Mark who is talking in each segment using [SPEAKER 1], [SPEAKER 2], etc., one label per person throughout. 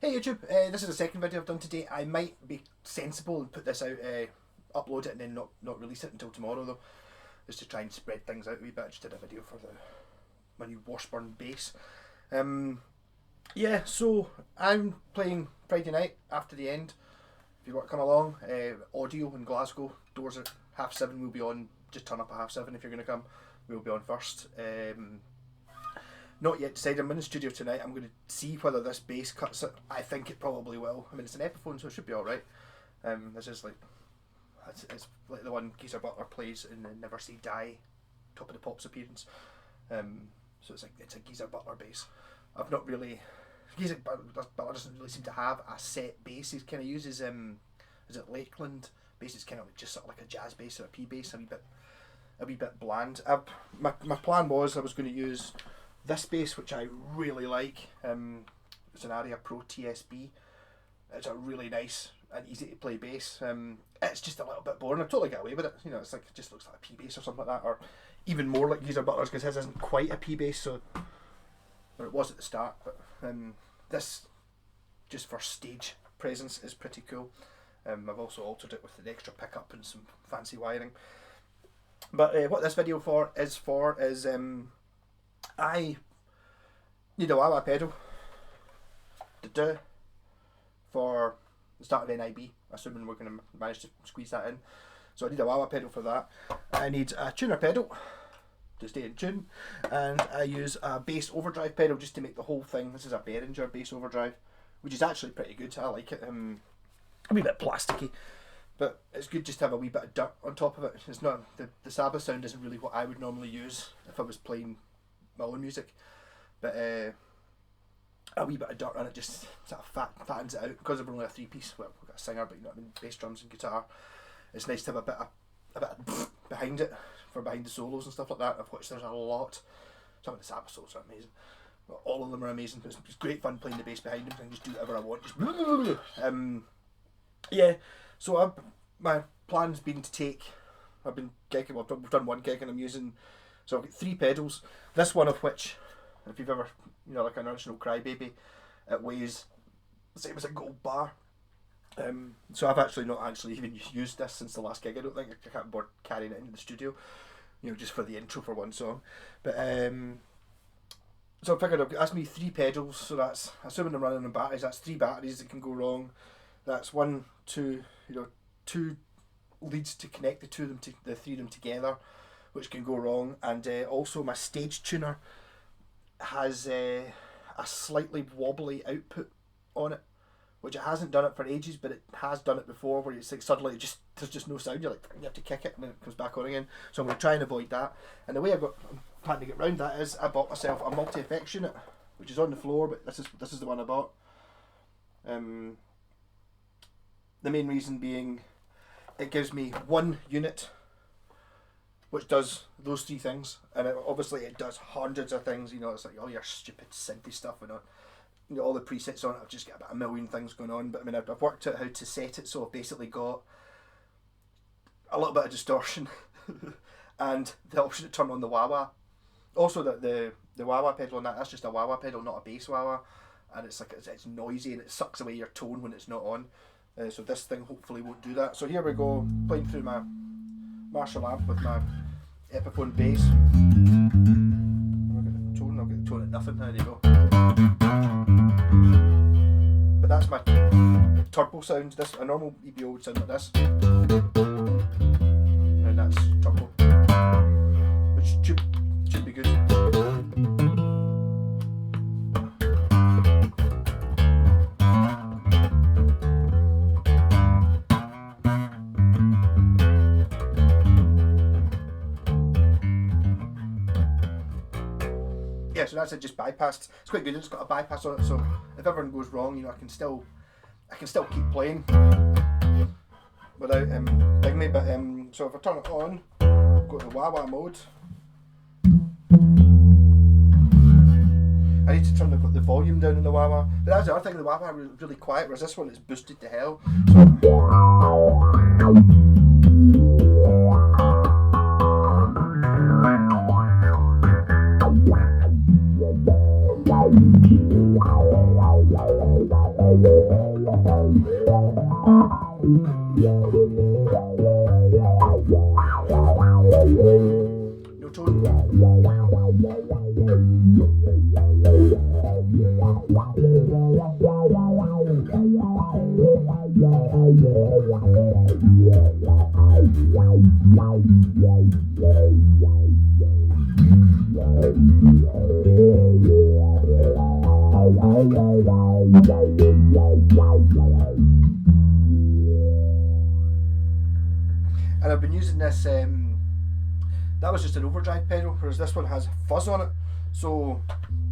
[SPEAKER 1] Hey YouTube, this is the second video I've done today. I might be sensible and put this out, upload it and then not release it until tomorrow though. Just to try and spread things out a wee bit. I just did a video for my new Washburn bass. Yeah, so I'm playing Friday night after the end. If you want to come along, audio in Glasgow, doors at 7:30, we'll be on. Just turn up at 7:30 if you're going to come. We'll be on first. Not yet decided. I'm in the studio tonight. I'm going to see whether this bass cuts it. I think it probably will. I mean, it's an Epiphone, so it should be alright. This is like, it's like the one Geezer Butler plays in the Never Say Die Top of the Pops appearance. So it's a Geezer Butler bass. I've not really, Geezer Butler doesn't really seem to have a set bass. He kind of uses is it Lakeland bass? It's kind of like just sort of like a jazz bass or a P bass, a wee bit bland. My plan was I was going to use this bass, which I really like. It's an Aria Pro TSB. It's a really nice and easy to play bass. It's just a little bit boring. I totally get away with it. You know, it's like, it just looks like a P bass or something like that, or even more like Geezer Butler's, because his isn't quite a P bass, so, or it was at the start. But this, just for stage presence, is pretty cool. I've also altered it with an extra pickup and some fancy wiring. But what this video is I need a wah-wah pedal for the start of NIB, assuming we're going to manage to squeeze that in. So I need a wah-wah pedal for that. I need a tuner pedal to stay in tune, and I use a bass overdrive pedal just to make the whole thing. This is a Behringer bass overdrive, which is actually pretty good. I like it. A wee bit plasticky, but it's good just to have a wee bit of dirt on top of it. It's not the Sabbath sound isn't really what I would normally use if I was playing my own music, but a wee bit of dirt on it just sort of fattens it out. Because we're only a three-piece, well, we've got a singer, but you know what I mean, bass, drums and guitar, it's nice to have a bit of behind it, for behind the solos and stuff like that, of which there's a lot. Some of the Sabbath solos are amazing. Well, all of them are amazing. It's great fun playing the bass behind them. I can just do whatever I want. Just yeah, so my plan's been to take, I've been gigging, well, we've done one gig and I'm using, so I've got 3 pedals, this one of which, if you've ever, you know, like an original Crybaby, it weighs the same as a gold bar. So I've actually not even used this since the last gig. I don't think I can't board carrying it into the studio, you know, just for the intro for one song. But so I figured that's me 3 pedals, so that's, assuming I'm running on batteries, that's 3 batteries that can go wrong. That's 1, 2, you know, 2 leads to connect the 3 of them together, which can go wrong. And also my stage tuner has a slightly wobbly output on it, which it hasn't done it for ages, but it has done it before, where it's like suddenly there's just no sound. You're like, you have to kick it and then it comes back on again. So I'm going to try and avoid that. And the way I'm planning to get around that is I bought myself a multi-effects unit, which is on the floor, but this is the one I bought. The main reason being, it gives me 1 unit which does those 3 things, and obviously it does hundreds of things. You know, it's like all your stupid synthy stuff and you know, all the presets on it. I've just got about a million things going on, but I mean, I've worked out how to set it, so I've basically got a little bit of distortion and the option to turn on the wah-wah. Also, the wah-wah pedal on that's just a wah-wah pedal, not a bass wah-wah, and it's like it's noisy and it sucks away your tone when it's not on. So this thing hopefully won't do that. So here we go, playing through my Marshall amp with my Epiphone bass. I'll get the tone at nothing, there you go. But that's my turbo sound. This a normal EBO would sound like this. And that's turbo, which should be good. Yeah, so that's it, just bypassed. It's quite good, it's got a bypass on it, so if everything goes wrong, you know, I can still keep playing without digging me. But so if I turn it on, go to wah-wah mode. I need to turn the volume down in the wah-wah. But that's the other thing, the wah-wah is really quiet, whereas this one is boosted to hell. So No tone. And I've been using this, that was just an overdrive pedal, whereas this one has fuzz on it, so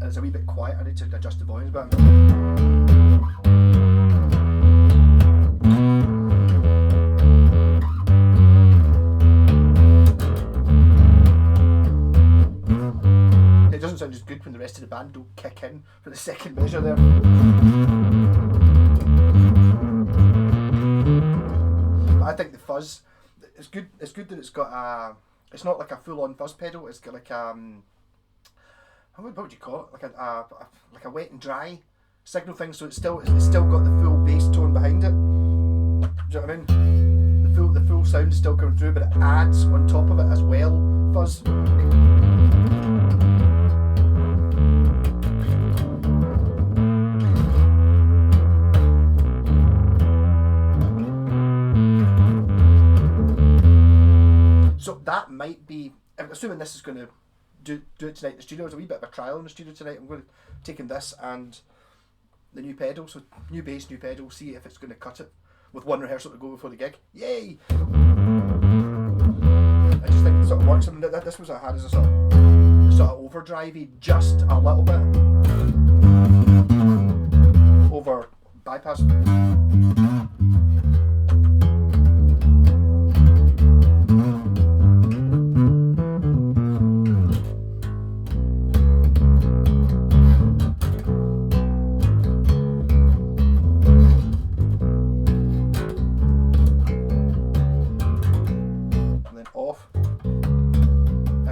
[SPEAKER 1] it's a wee bit quiet. I need to adjust the volumes a bit. It doesn't sound as good when the rest of the band don't kick in for the second measure there. But I think the fuzz, it's good. It's good that it's got a. It's not like a full-on fuzz pedal. It's got like what would you call it? Like a wet and dry signal thing. So it's still got the full bass tone behind it. Do you know what I mean? The full sound is still coming through, but it adds on top of it as well fuzz. So that might be, I'm assuming this is going to do it tonight in the studio. There's a wee bit of a trial in the studio tonight. I'm going to take in this and the new pedal, so new bass, new pedal, see if it's going to cut it with one rehearsal to go before the gig. Yay! I just think it sort of works. I mean, this was I had as a sort of overdrivey, just a little bit over bypass.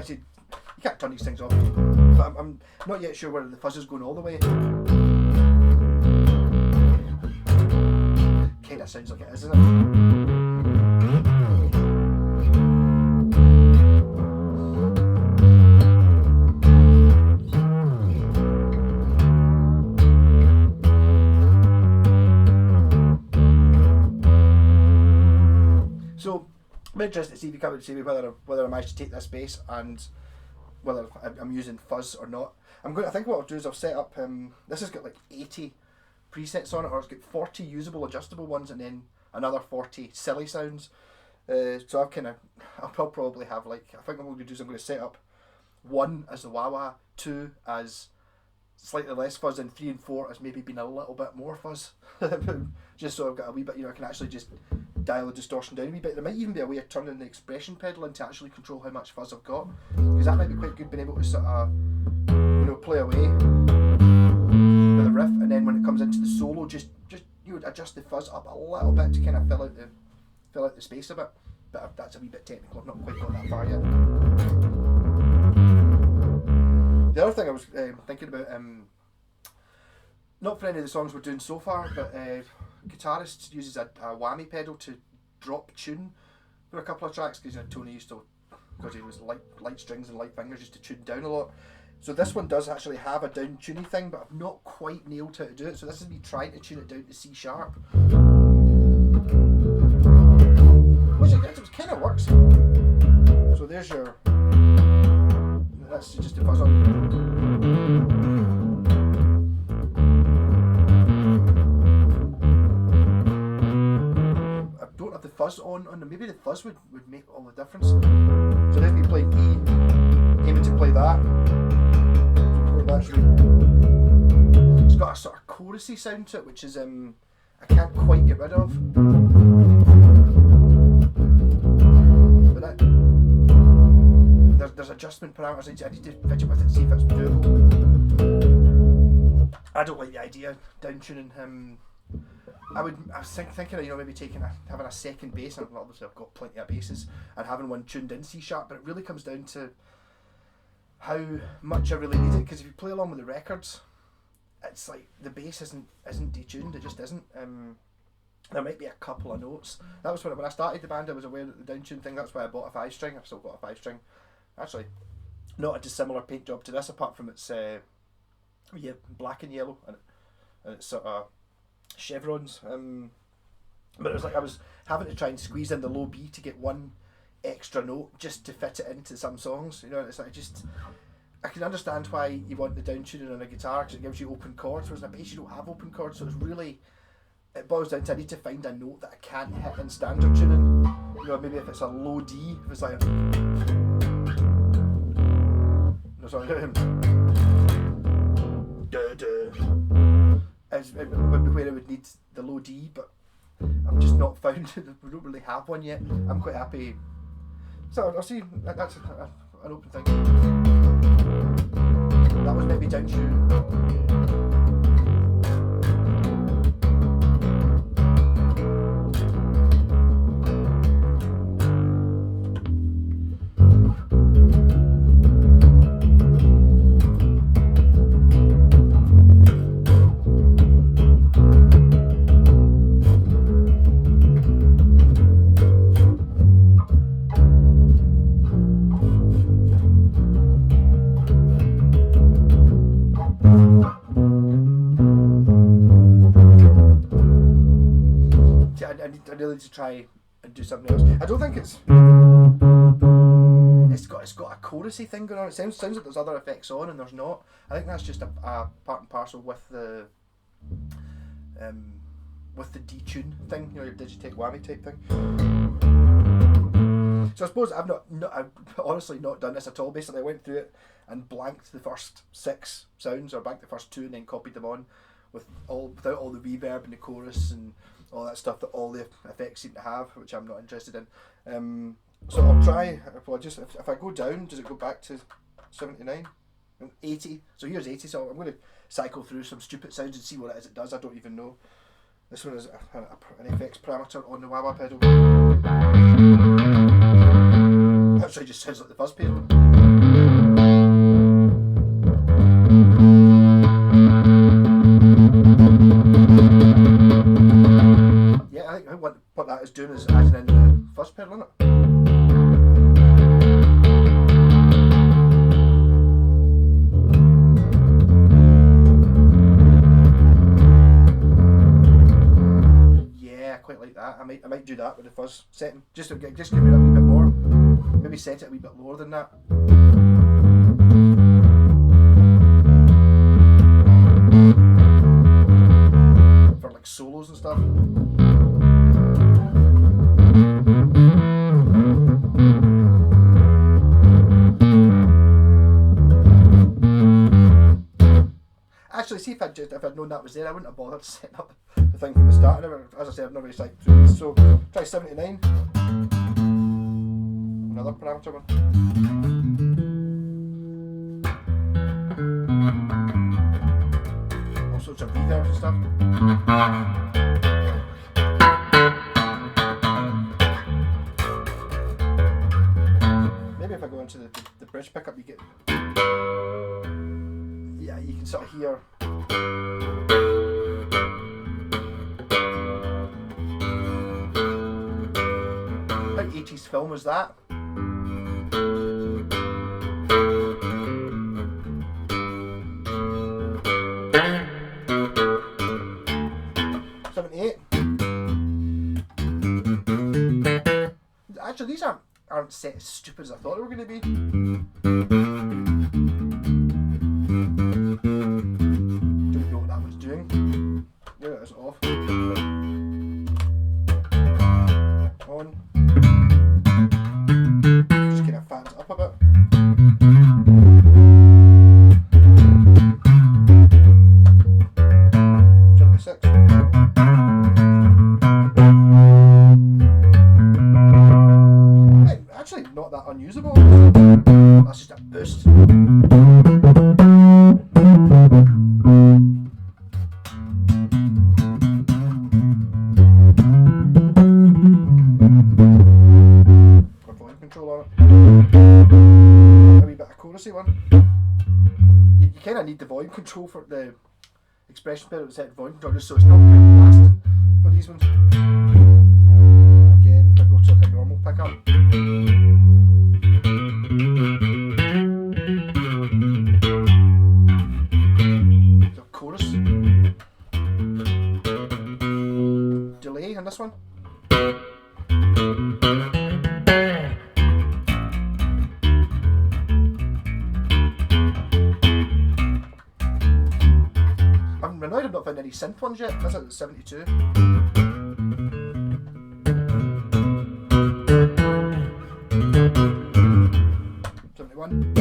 [SPEAKER 1] You can't turn these things off, but I'm not yet sure whether the fuzz is going all the way. Kinda sounds like it is, isn't it? So I'm interested to see if you come and see whether I manage to take this bass and whether I'm using fuzz or not. I think what I'll do is I'll set up, this has got like 80 presets on it, or it's got 40 usable adjustable ones and then another 40 silly sounds. So I'll probably have like, I think what I'm going to do is I'm going to set up 1 as the wah-wah, 2 as slightly less fuzz, and 3 and 4 as maybe being a little bit more fuzz. Just so I've got a wee bit, I can actually just dial the distortion down a wee bit. There might even be a way of turning the expression pedal in to actually control how much fuzz I've got, because that might be quite good, being able to sort of, play away with a riff, and then when it comes into the solo, just you would adjust the fuzz up a little bit to kind of fill out the space a bit. But that's a wee bit technical. I've not quite got that far yet. The other thing I was thinking about, not for any of the songs we're doing so far, but guitarist uses a whammy pedal to drop tune for a couple of tracks, because Tony used to, because he was light strings and light fingers, used to tune down a lot. So this one does actually have a down tuning thing, but I've not quite nailed how to do it. So this is me trying to tune it down to C sharp, which it kind of works. So there's your, that's just a fuzz on. The fuzz on them. Maybe the fuzz would make all the difference. So there's me playing E, aiming to play that. It's got a sort of chorusy sound to it, which is I can't quite get rid of. But there's adjustment parameters I need to fidget with it to see if it's doable. I don't like the idea of down tuning him. I was thinking of maybe having a second bass, and obviously I've got plenty of basses, and having one tuned in C sharp, but it really comes down to how much I really need it, because if you play along with the records, it's like the bass isn't detuned. It just isn't. There might be a couple of notes. That was when I started the band. I was aware of the downtune thing. That's why I bought a 5-string. I've still got a 5-string. Actually, not a dissimilar paint job to this, apart from it's black and yellow, and it's sort of chevrons. But it was like I was having to try and squeeze in the low B to get one extra note just to fit it into some songs. You know, it's like I can understand why you want the downtuning on a guitar because it gives you open chords, whereas in a bass you don't have open chords, so it boils down to I need to find a note that I can't hit in standard tuning. You know, maybe if it's a low D, if it's like no, sorry, it would be where it would need the low D, but I've just not found it. We don't really have one yet. I'm quite happy. So I'll see. That's an open thing. That was maybe down to. I really need to try and do something else. I don't think it's got a chorusy thing going on. It sounds like there's other effects on and there's not. I think that's just a part and parcel with the detune thing, you know, your Digitech whammy type thing. So I suppose I've honestly not done this at all. Basically I went through it and blanked the first 6 sounds, or blanked the first 2 and then copied them on without all the reverb and the chorus and all that stuff that all the effects seem to have, which I'm not interested in. So I'll try. Well, just if I go down, does it go back to 79 and 80? So here's 80. So I'm going to cycle through some stupid sounds and see what it is it does. I don't even know. This one is an effects parameter on the wah-wah pedal. Actually, just sounds like the fuzz pedal. Yeah, I think what that is doing is adding in the fuzz pedal, isn't it? Yeah, I quite like that. I might do that with the fuzz setting. Just give me that a wee bit more. Maybe set it a wee bit lower than that. For like solos and stuff. Actually, see if I'd known that was there, I wouldn't have bothered setting up the thing from the start. As I said, I've never really cycled through this. So try 79. Another parameter one. All sorts of reverbs and stuff. Maybe if I go into the bridge pickup, you get. Yeah, you can sort of hear. How 80s film was that? Actually, these aren't set as stupid as I thought they were going to be. Don't know what that was doing. There it is, off. On. Just kind of fattens it up a bit. Actually, not that unusable. That's just a boost. Got volume control on it. A wee bit of chorusy one. You kind of need the volume control for the expression pedal to set volume control just so it's not quite blasting for these ones. Again, if I go to like a normal pickup. The chorus. Delay on this one. I'm annoyed I've not found any synth ones yet. That's at 72. 71.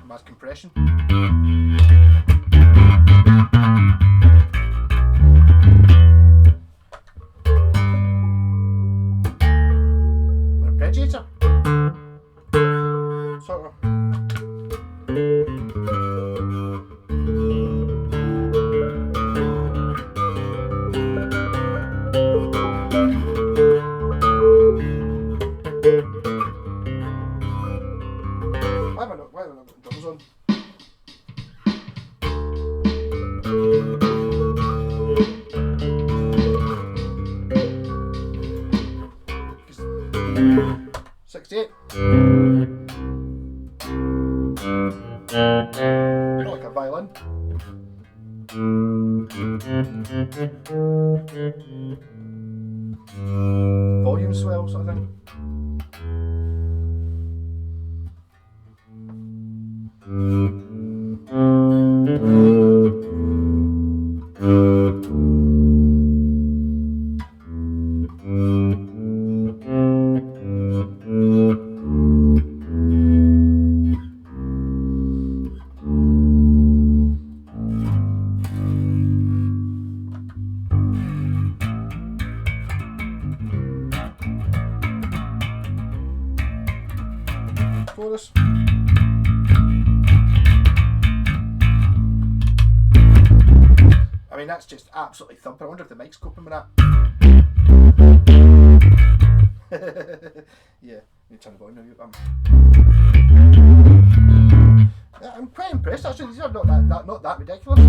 [SPEAKER 1] Mass compression. Arpeggiator. Sort of. Why have I not got drums on? $68. Like a violin. Volume swell sort of thing. Chorus. I mean, that's just absolutely thumping. I wonder if the mic's coping with that. Yeah, need to turn the volume up. Yeah, I'm quite impressed actually. These are not that ridiculous.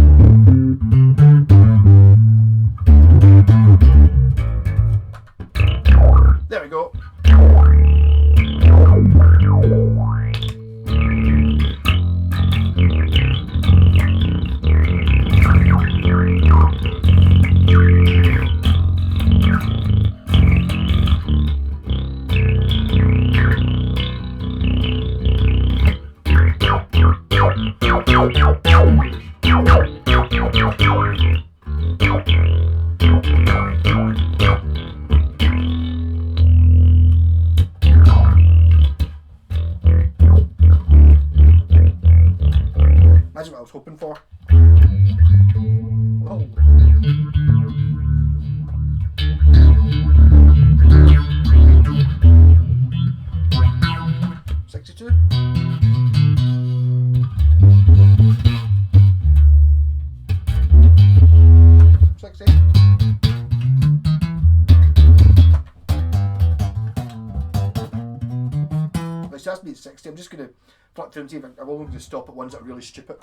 [SPEAKER 1] There we go. That's what I was hoping for. Whoa. $62. $60. Which has to be 60. I'm just going to flip through and see if I'm willing to stop at ones that are really stupid.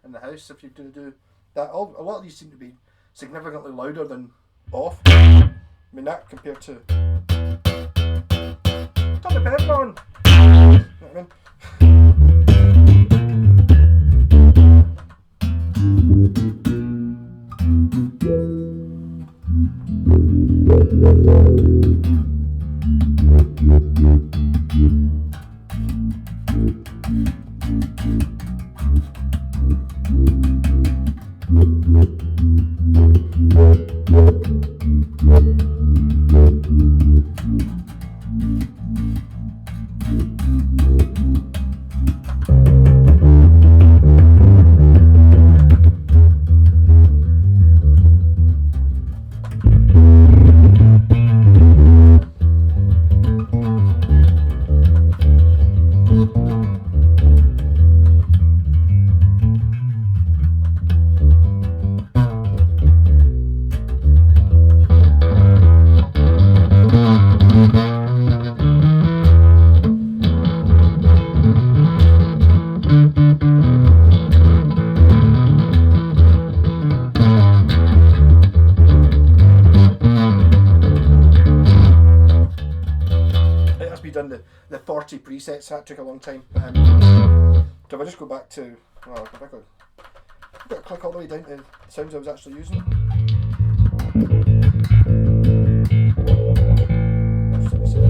[SPEAKER 1] In the house if you're going to do that. A lot of these seem to be significantly louder than off. I mean, that compared to turn the pedal on. You know what I mean? the 40 presets. That took a long time. So if I just go back to, well, I've got to click all the way down to the sounds I was actually using. Some sort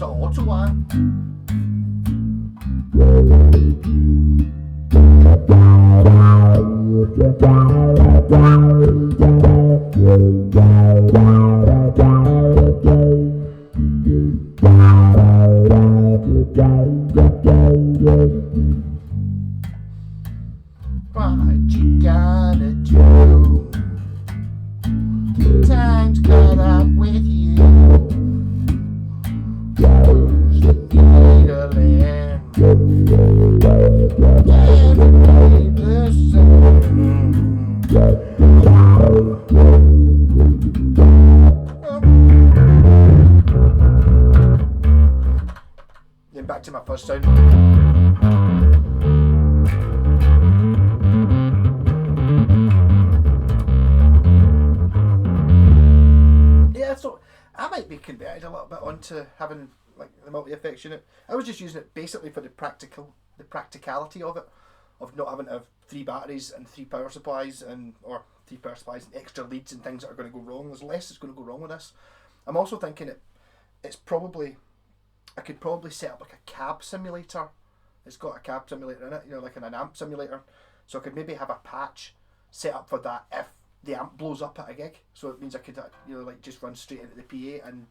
[SPEAKER 1] of auto one. What you gotta do? Time's caught up with you. Who's the needling? Everybody listen. Then back to my first sound. So I might be converted a little bit onto having like the multi-effects unit. I was just using it basically for the practicality of it, of not having to have 3 batteries and 3 power supplies and extra leads and things that are going to go wrong. There's less that's going to go wrong with this. I'm also thinking it's probably, I could probably set up like a cab simulator. It's got a cab simulator in it, you know, like an amp simulator. So I could maybe have a patch set up for that if the amp blows up at a gig, so it means I could, you know, like just run straight into the PA and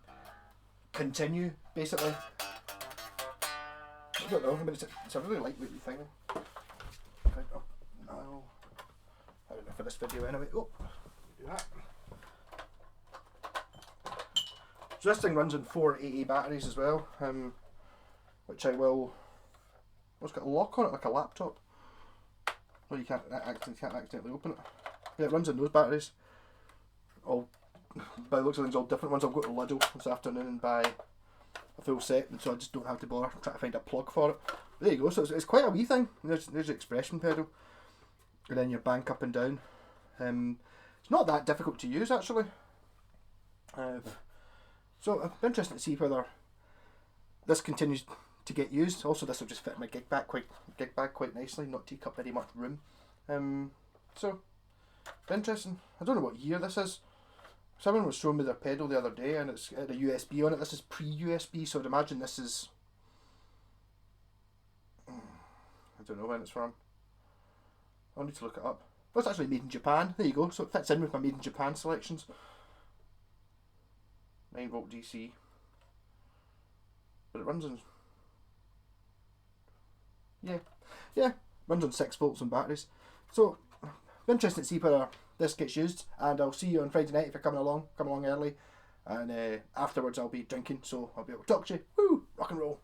[SPEAKER 1] continue basically. I don't know. I mean, it's a really lightweight thing. Oh, no. I don't know for this video anyway. Oh, do that. So this thing runs on 4 AA batteries as well, which I will. Oh, it's got a lock on it like a laptop. Well, you can't accidentally open it. Yeah, it runs on those batteries. All, by the looks of things, all different ones. I'll go to Lidl this afternoon and buy a full set, and so I just don't have to bother trying to find a plug for it. There you go. So it's quite a wee thing. There's the expression pedal, and then your bank up and down. It's not that difficult to use actually. So it'll be interesting to see whether this continues to get used. Also, this will just fit in my gig bag quite nicely, not take up very much room. So. Interesting. I don't know what year this is. Someone was showing me their pedal the other day and it's got a USB on it. This is pre-USB, so I'd imagine this is... I don't know when it's from. I'll need to look it up. Well, it's actually made in Japan. There you go. So it fits in with my made in Japan selections. 9V DC. But it runs on... Yeah. Runs on 6V on batteries. So... interesting to see whether this gets used, and I'll see you on Friday night if you're coming along. Come along early, and afterwards I'll be drinking, so I'll be able to talk to you. Woo! Rock and roll.